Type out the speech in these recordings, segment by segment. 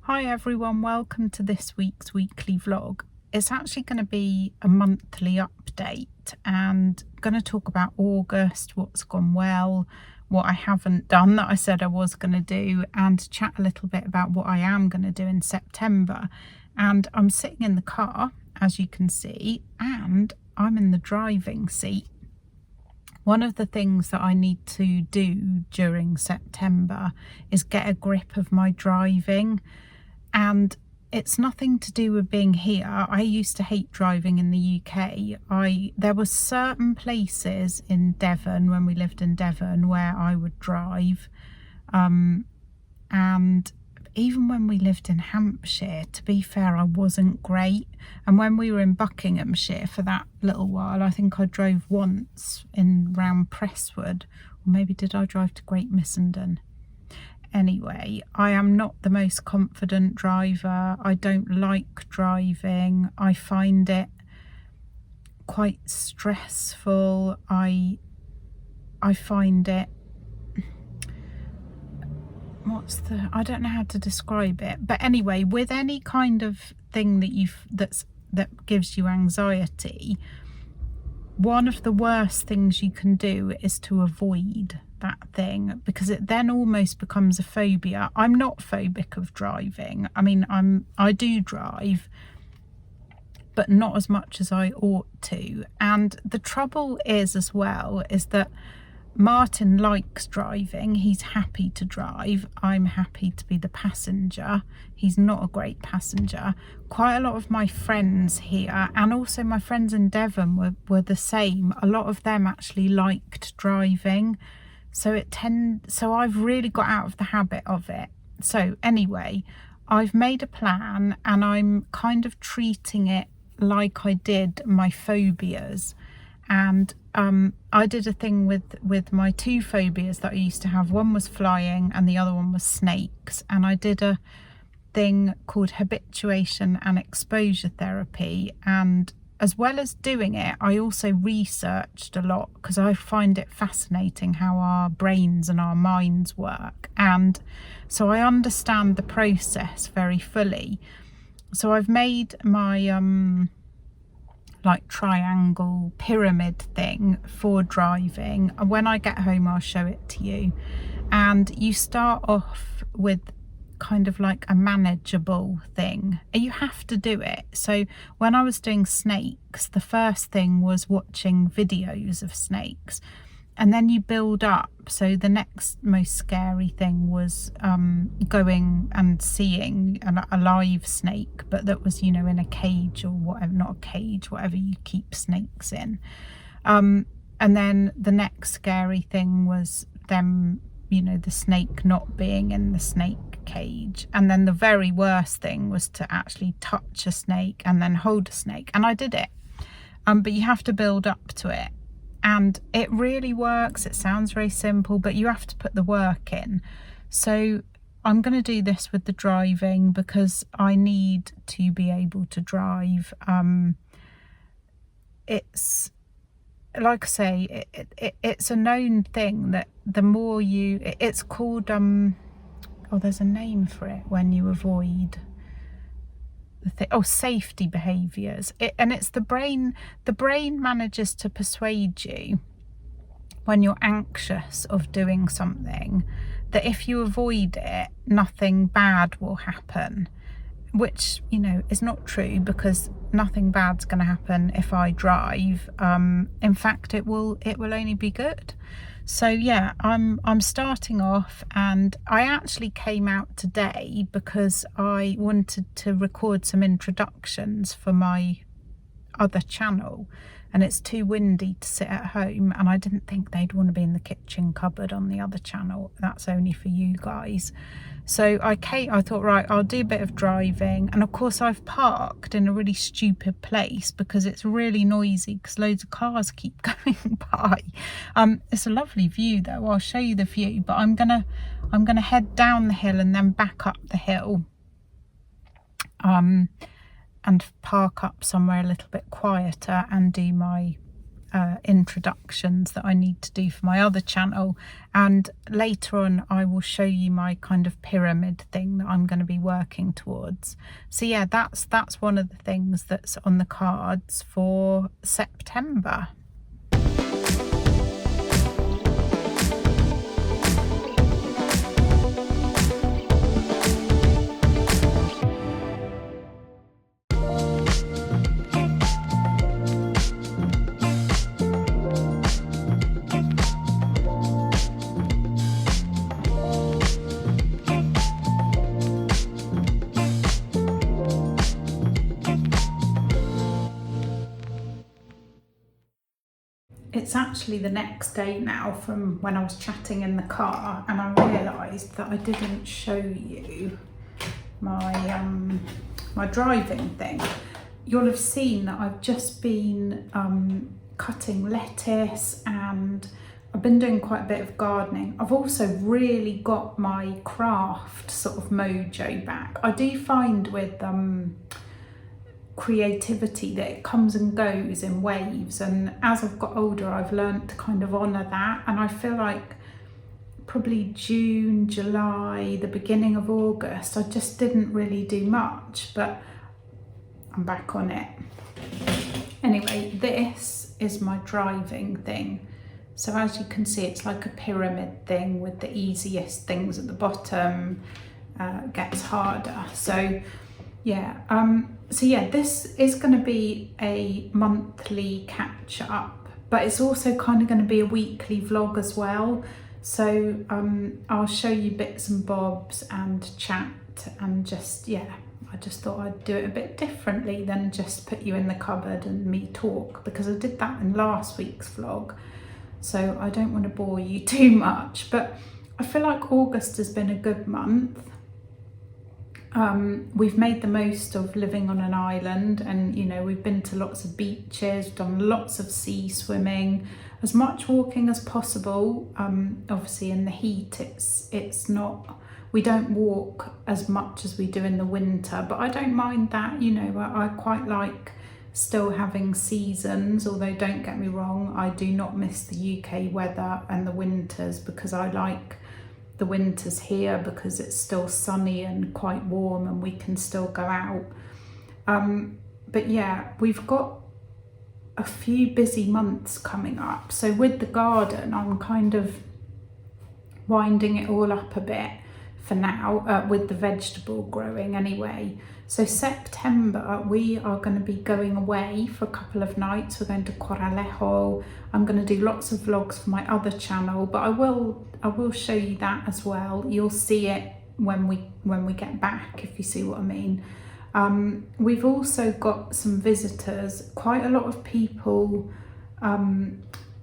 Hi everyone, welcome to this week's weekly vlog. It's actually going to be a monthly update and I'm going to talk about August, what's gone well, what I haven't done that I said I was going to do, and chat a little bit about what I am going to do in September. And I'm sitting in the car, as you can see, and I'm in the driving seat. One of the things that I need to do during September is get a grip of my driving. And it's nothing to do with being here. I used to hate driving in the UK. There were certain places in Devon, when we lived in Devon, where I would drive. And even when we lived in Hampshire, to be fair, I wasn't great. And when we were in Buckinghamshire for that little while, I think I drove once in round Presswood. Or maybe did I drive to Great Missenden? Anyway, I am not the most confident driver. I don't like driving. I find it quite stressful. I find it, I don't know how to describe it. But anyway, with any kind of thing that gives you anxiety, one of the worst things you can do is to avoid that thing, because it then almost becomes a phobia. I'm not phobic of driving. I mean, I do drive, but not as much as I ought to. And the trouble is as well is that Martin likes driving. He's happy to drive. I'm happy to be the passenger. He's not a great passenger. Quite a lot of my friends here, and also my friends in Devon, were the same. A lot of them actually liked driving. So I've really got out of the habit of it. So anyway, I've made a plan and I'm kind of treating it like I did my phobias. And I did a thing with my two phobias that I used to have. One was flying and the other one was snakes. And I did a thing called habituation and exposure therapy. And as well as doing it, I also researched a lot, because I find it fascinating how our brains and our minds work. And so I understand the process very fully. So I've made my like triangle pyramid thing for driving. When I get home, I'll show it to you. And you start off with kind of like a manageable thing. You have to do it. So when I was doing snakes, the first thing was watching videos of snakes, and then you build up. So the next most scary thing was going and seeing a live snake, but that was, in a cage or whatever, not a cage, whatever you keep snakes in. And then the next scary thing was them, the snake not being in the snake cage. And then the very worst thing was to actually touch a snake and then hold a snake. And I did it. But you have to build up to it. And it really works. It sounds very simple, but you have to put the work in. So I'm going to do this with the driving because I need to be able to drive. It's, like I say, it's a known thing that the more it's called, there's a name for it when you avoid safety behaviors. And it's the brain manages to persuade you when you're anxious of doing something that if you avoid it, nothing bad will happen, which is not true, because nothing bad's going to happen if I drive. In fact, it will only be good. So yeah, I'm starting off, and I actually came out today because I wanted to record some introductions for my other channel, and it's too windy to sit at home, and I didn't think they'd want to be in the kitchen cupboard on the other channel. That's only for you guys. So I thought, right, I'll do a bit of driving. And of course I've parked in a really stupid place because it's really noisy, because loads of cars keep going by. It's a lovely view though. I'll show you the view, but I'm gonna head down the hill and then back up the hill, and park up somewhere a little bit quieter and do my introductions that I need to do for my other channel, and later on I will show you my kind of pyramid thing that I'm going to be working towards. So yeah, that's one of the things that's on the cards for September. It's actually the next day now from when I was chatting in the car, and I realised that I didn't show you my my driving thing. You'll have seen that I've just been cutting lettuce, and I've been doing quite a bit of gardening. I've also really got my craft sort of mojo back. I do find with creativity that it comes and goes in waves, and as I've got older I've learned to kind of honour that, and I feel like probably June, July, the beginning of August I just didn't really do much, but I'm back on it. Anyway, this is my driving thing. So as you can see, it's like a pyramid thing with the easiest things at the bottom, gets harder. So yeah, this is going to be a monthly catch up, but it's also kind of going to be a weekly vlog as well. So I'll show you bits and bobs and chat, and just, yeah, I just thought I'd do it a bit differently than just put you in the cupboard and me talk, because I did that in last week's vlog. So I don't want to bore you too much, but I feel like August has been a good month. We've made the most of living on an island, and you know, we've been to lots of beaches, done lots of sea swimming, as much walking as possible. Obviously in the heat it's not, we don't walk as much as we do in the winter, but I don't mind that, you know. I quite like still having seasons, although don't get me wrong, I do not miss the UK weather and the winters, because I like the winters here because it's still sunny and quite warm and we can still go out. But yeah, we've got a few busy months coming up. So with the garden, I'm kind of winding it all up a bit for now, with the vegetable growing anyway. So September, we are going to be going away for a couple of nights. We're going to Coralejo. I'm going to do lots of vlogs for my other channel, but I will show you that as well. You'll see it when we get back, if you see what I mean. We've also got some visitors, quite a lot of people,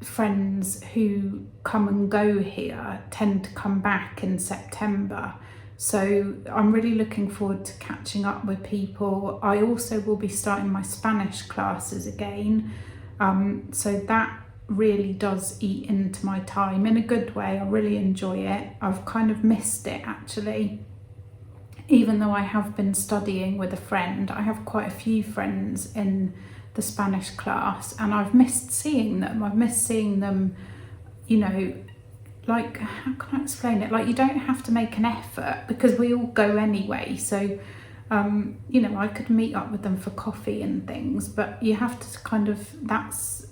friends who come and go here tend to come back in September. So I'm really looking forward to catching up with people. I also will be starting my Spanish classes again. So that really does eat into my time in a good way. I really enjoy it. I've kind of missed it actually. Even though I have been studying with a friend, I have quite a few friends in the Spanish class, and I've missed seeing them. I've missed seeing them, you know, like, how can I explain it? Like, you don't have to make an effort because we all go anyway. So, you know, I could meet up with them for coffee and things, but you have to kind of, that's,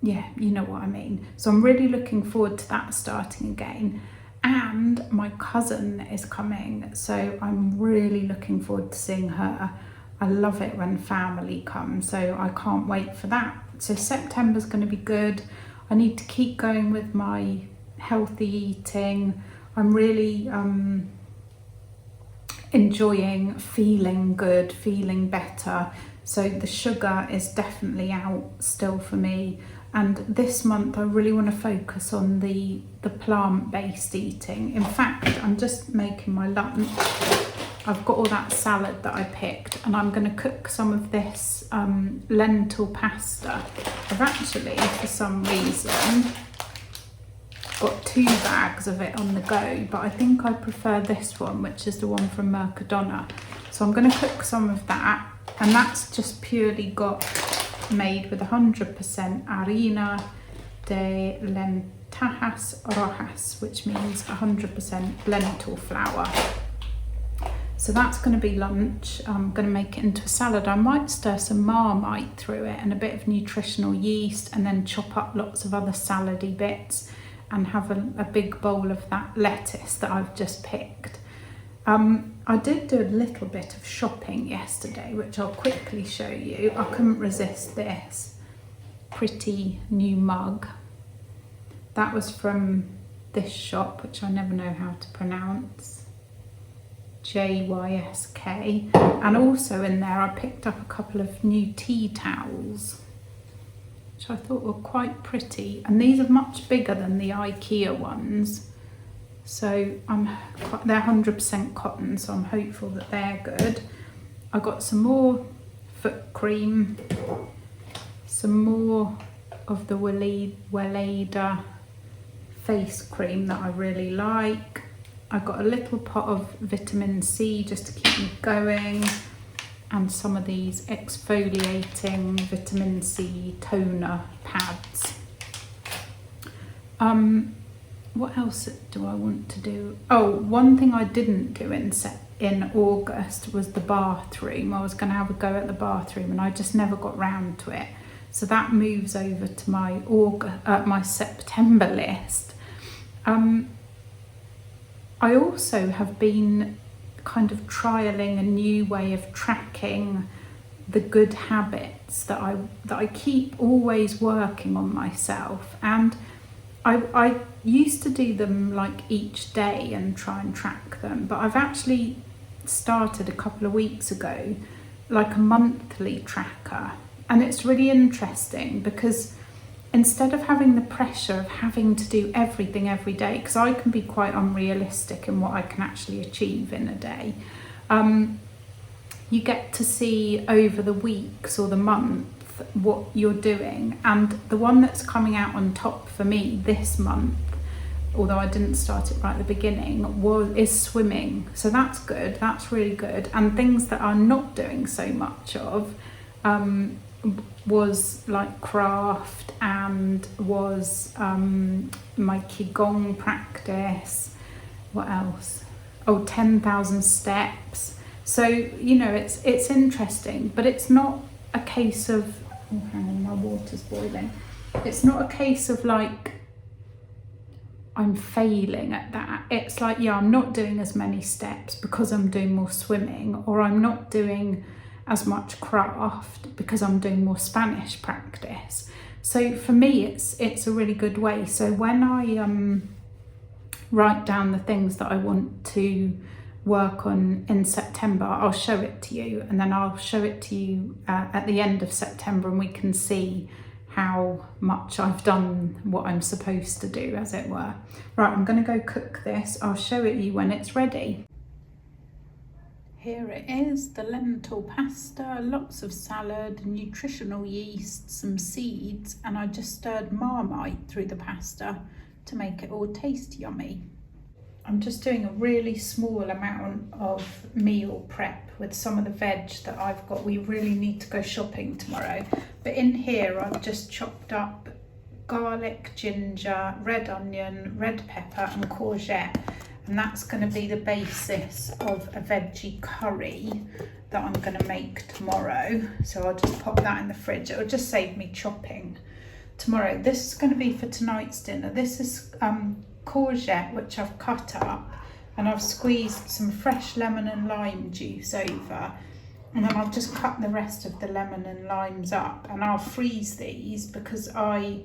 yeah, you know what I mean. So I'm really looking forward to that starting again. And my cousin is coming, so I'm really looking forward to seeing her. I love it when family comes, so I can't wait for that. So September's going to be good. I need to keep going with my healthy eating. I'm really enjoying feeling good, feeling better. So the sugar is definitely out still for me. And this month I really want to focus on the plant-based eating. In fact, I'm just making my lunch. I've got all that salad that I picked, and I'm going to cook some of this lentil pasta. I've actually, for some reason, got 2 bags of it on the go, but I think I prefer this one, which is the one from Mercadona. So I'm going to cook some of that, and that's just purely got made with 100% harina de lentejas rojas, which means 100% lentil flour. So that's going to be lunch. I'm going to make it into a salad. I might stir some Marmite through it and a bit of nutritional yeast, and then chop up lots of other salady bits and have a big bowl of that lettuce that I've just picked. I did do a little bit of shopping yesterday, which I'll quickly show you. I couldn't resist this pretty new mug. That was from this shop, which I never know how to pronounce. JYSK. And also in there I picked up a couple of new tea towels, which I thought were quite pretty, and these are much bigger than the IKEA ones, so they're 100% cotton, so I'm hopeful that they're good. I got some more foot cream, some more of the Weleda face cream that I really like. I got a little pot of vitamin C just to keep me going, and some of these exfoliating vitamin C toner pads. What else do I want to do? Oh, one thing I didn't do in August was the bathroom. I was going to have a go at the bathroom and I just never got round to it. So that moves over to my my September list. I also have been kind of trialing a new way of tracking the good habits that I keep always working on myself, and I used to do them like each day and try and track them, but I've actually started a couple of weeks ago like a monthly tracker, and it's really interesting because instead of having the pressure of having to do everything every day, because I can be quite unrealistic in what I can actually achieve in a day, you get to see over the weeks or the month what you're doing. And the one that's coming out on top for me this month, although I didn't start it right at the beginning, is swimming. So that's good, that's really good. And things that I'm not doing so much of was like craft, and was my Qigong practice. What else? Oh, 10,000 steps. So, you know, it's interesting, but it's not a case of, oh, hang on, my water's boiling. It's not a case of like I'm failing at that. It's like, yeah, I'm not doing as many steps because I'm doing more swimming, or I'm not doing as much craft because I'm doing more Spanish practice. So for me, it's a really good way. So when I write down the things that I want to work on in September, I'll show it to you, and then I'll show it to you at the end of September, and we can see how much I've done what I'm supposed to do, as it were. Right, I'm going to go cook this. I'll show it you when it's ready. Here it is, the lentil pasta, lots of salad, nutritional yeast, some seeds, and I just stirred Marmite through the pasta to make it all taste yummy. I'm just doing a really small amount of meal prep with some of the veg that I've got. We really need to go shopping tomorrow. But in here I've just chopped up garlic, ginger, red onion, red pepper and courgette. And that's going to be the basis of a veggie curry that I'm going to make tomorrow. So I'll just pop that in the fridge. It'll just save me chopping tomorrow. This is going to be for tonight's dinner. This is courgette, which I've cut up, and I've squeezed some fresh lemon and lime juice over, and then I'll just cut the rest of the lemon and limes up, and I'll freeze these because I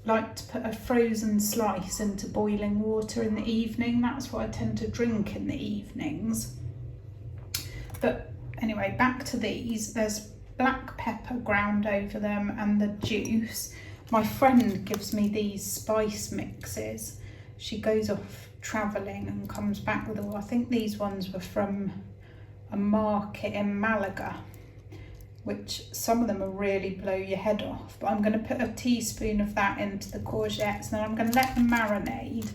like to put a frozen slice into boiling water in the evening. That's what I tend to drink in the evenings. But anyway, back to these. There's black pepper ground over them and the juice. My friend gives me these spice mixes. She goes off travelling and comes back with all. I think these ones were from a market in Malaga, which some of them will really blow your head off. But I'm going to put a teaspoon of that into the courgettes, and then I'm going to let them marinate,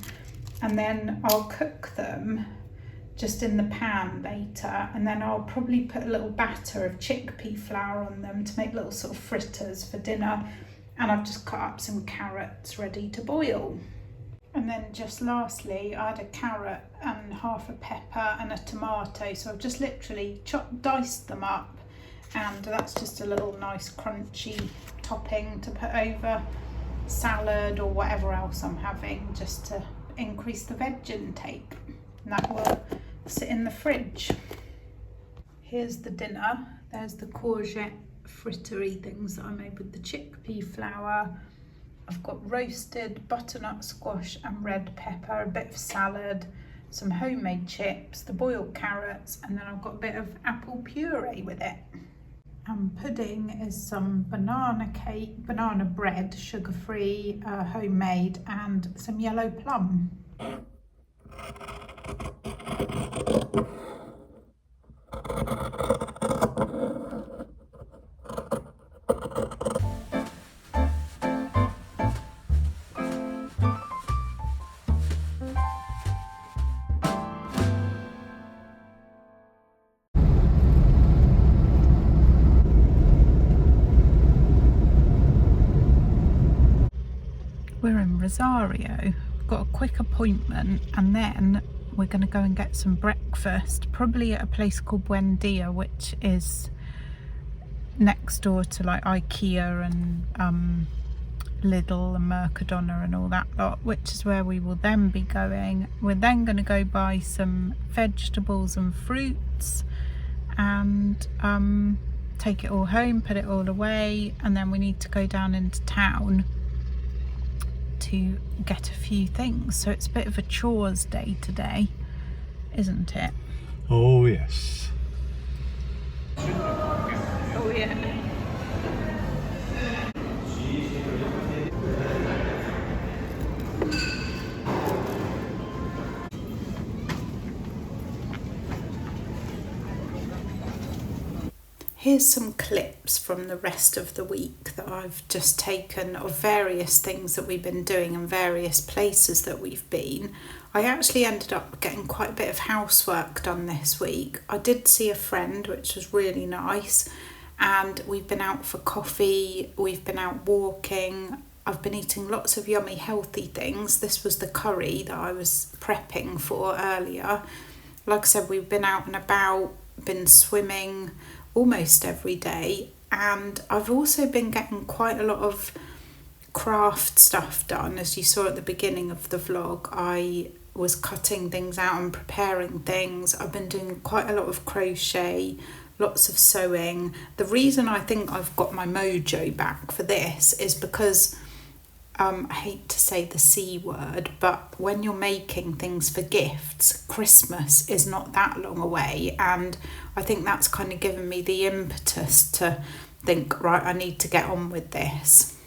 and then I'll cook them just in the pan later, and then I'll probably put a little batter of chickpea flour on them to make little sort of fritters for dinner. And I've just cut up some carrots ready to boil. And then just lastly, I had a carrot and half a pepper and a tomato, so I've just literally diced them up, and that's just a little nice crunchy topping to put over salad or whatever else I'm having, just to increase the veg intake. And that will sit in the fridge. Here's the dinner. There's the courgette frittery things that I made with the chickpea flour. I've got roasted butternut squash and red pepper, a bit of salad, some homemade chips, the boiled carrots, and then I've got a bit of apple puree with it. And pudding is some banana cake, banana bread, sugar-free, homemade, and some yellow plum. We're in Rosario. We've got a quick appointment, and then we're going to go and get some breakfast, probably at a place called Buendia, which is next door to like IKEA and Lidl and Mercadona and all that lot, which is where we will then be going. We're then going to go buy some vegetables and fruits and take it all home, put it all away, and then we need to go down into town to get a few things. So it's a bit of a chores day today, isn't it? Oh yes. Oh yeah. Here's some clips from the rest of the week that I've just taken of various things that we've been doing and various places that we've been. I actually ended up getting quite a bit of housework done this week. I did see a friend, which was really nice, and we've been out for coffee, we've been out walking, I've been eating lots of yummy healthy things. This was the curry that I was prepping for earlier. Like I said, we've been out and about, been swimming almost every day, and I've also been getting quite a lot of craft stuff done. As you saw at the beginning of the vlog, I was cutting things out and preparing things. I've been doing quite a lot of crochet, lots of sewing. The reason I think I've got my mojo back for this is because I hate to say the C word, but when you're making things for gifts, Christmas is not that long away, and I think that's kind of given me the impetus to think, right, I need to get on with this.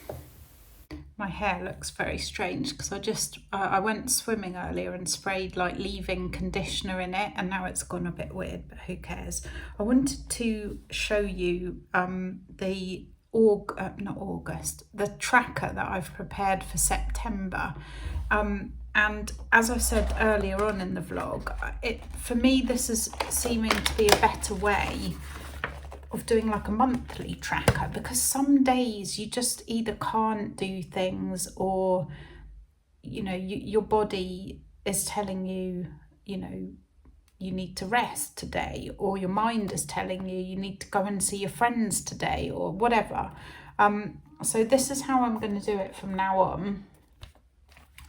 My hair looks very strange because I went swimming earlier and sprayed like leave-in conditioner in it, and now it's gone a bit weird, but who cares. I wanted to show you the tracker that I've prepared for September, and as I said earlier on in the vlog, for me this is seeming to be a better way of doing like a monthly tracker, because some days you just either can't do things, or your body is telling you you need to rest today, or your mind is telling you need to go and see your friends today, or whatever. So this is how I'm going to do it from now on.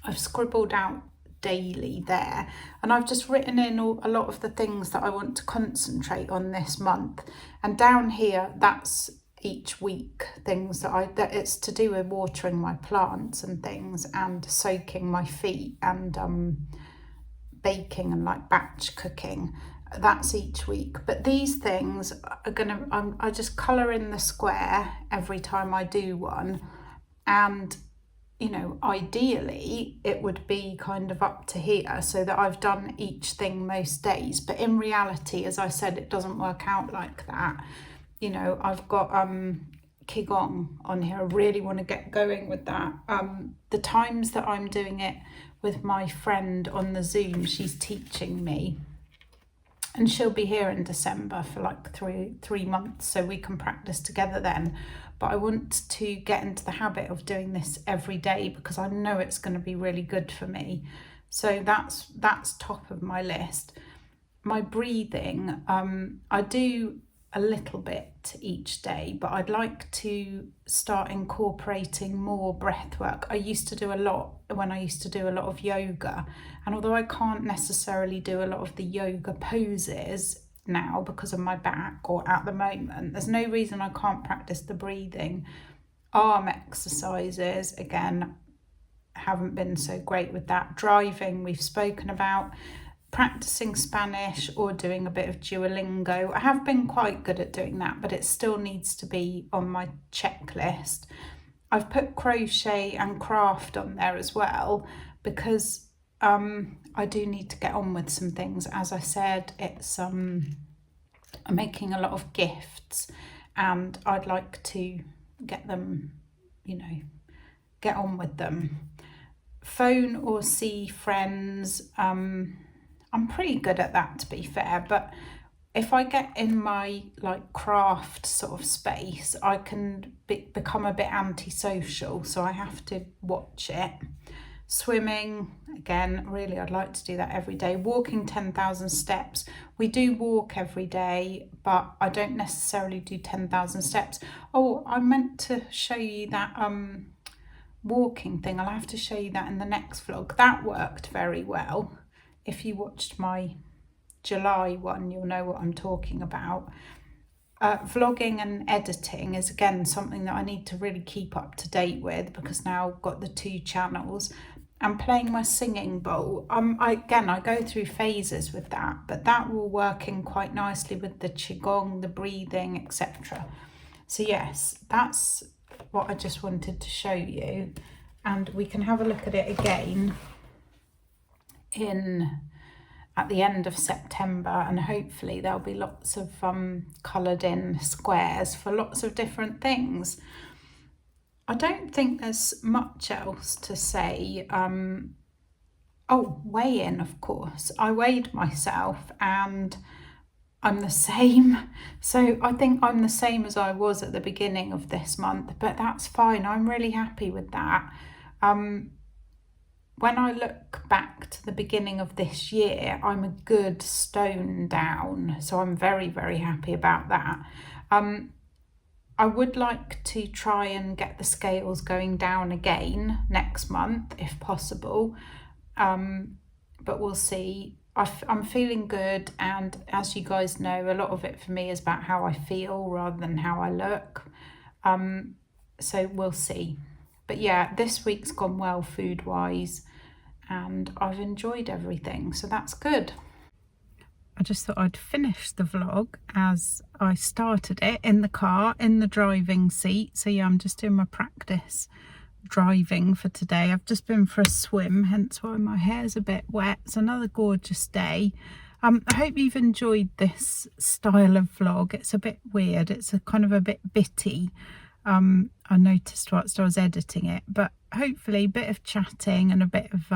I've scribbled out daily there, and I've just written in a lot of the things that I want to concentrate on this month, and down here that's each week things that it's to do with watering my plants and things, and soaking my feet, and baking and like batch cooking. That's each week. But these things are I just colour in the square every time I do one, and ideally it would be kind of up to here so that I've done each thing most days, but in reality, as I said, it doesn't work out like that. I've got Qigong on here. I really want to get going with that. The times that I'm doing it with my friend on the Zoom, she's teaching me, and she'll be here in December for like three months, so we can practice together then. But I want to get into the habit of doing this every day because I know it's going to be really good for me. So that's top of my list. My breathing, I do a little bit each day, but I'd like to start incorporating more breath work. I used to do a lot when I used to do a lot of yoga, and although I can't necessarily do a lot of the yoga poses now because of my back or at the moment, there's no reason I can't practice the breathing. Arm exercises, again, haven't been so great with that. Driving, we've spoken about. Practicing Spanish or doing a bit of Duolingo. I have been quite good at doing that, but it still needs to be on my checklist. I've put crochet and craft on there as well because I do need to get on with some things. As I said, it's I'm making a lot of gifts and I'd like to get them, get on with them. Phone or see friends, I'm pretty good at that, to be fair, but if I get in my like craft sort of space, I can become a bit antisocial, so I have to watch it. Swimming, again, really I'd like to do that every day. Walking 10,000 steps. We do walk every day, but I don't necessarily do 10,000 steps. Oh, I meant to show you that walking thing. I'll have to show you that in the next vlog. That worked very well. If you watched my July one, you'll know what I'm talking about. Vlogging and editing is again something that I need to really keep up to date with because now I've got the 2 channels. And playing my singing bowl, I go through phases with that, but that will work in quite nicely with the qigong, the breathing, etc. So yes, that's what I just wanted to show you, and we can have a look at it again at the end of September, and hopefully there'll be lots of coloured in squares for lots of different things. I don't think there's much else to say. Weigh in, of course. I weighed myself and I'm the same. So I think I'm the same as I was at the beginning of this month, but that's fine. I'm really happy with that. When I look back to the beginning of this year, I'm a good stone down. So I'm very, very happy about that. I would like to try and get the scales going down again next month, if possible. But we'll see. I'm feeling good. And as you guys know, a lot of it for me is about how I feel rather than how I look. So we'll see. But yeah, this week's gone well food-wise, and I've enjoyed everything, so that's good. I just thought I'd finish the vlog as I started it in the car, in the driving seat. So yeah, I'm just doing my practice driving for today. I've just been for a swim, hence why my hair's a bit wet. It's another gorgeous day. I hope you've enjoyed this style of vlog. It's a bit weird. It's a kind of a bit bitty. I noticed whilst I was editing it, but hopefully a bit of chatting and a bit of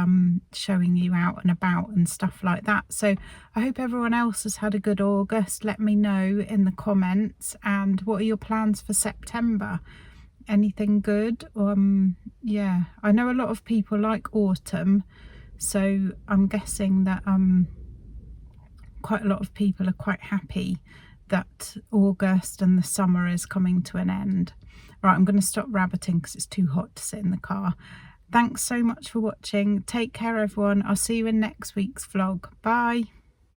showing you out and about and stuff like that. So I hope everyone else has had a good August. Let me know in the comments. And what are your plans for September? Anything good? Yeah, I know a lot of people like autumn, so I'm guessing that quite a lot of people are quite happy that August and the summer is coming to an end. Right, I'm going to stop rabbiting because it's too hot to sit in the car. Thanks so much for watching. Take care, everyone. I'll see you in next week's vlog. Bye.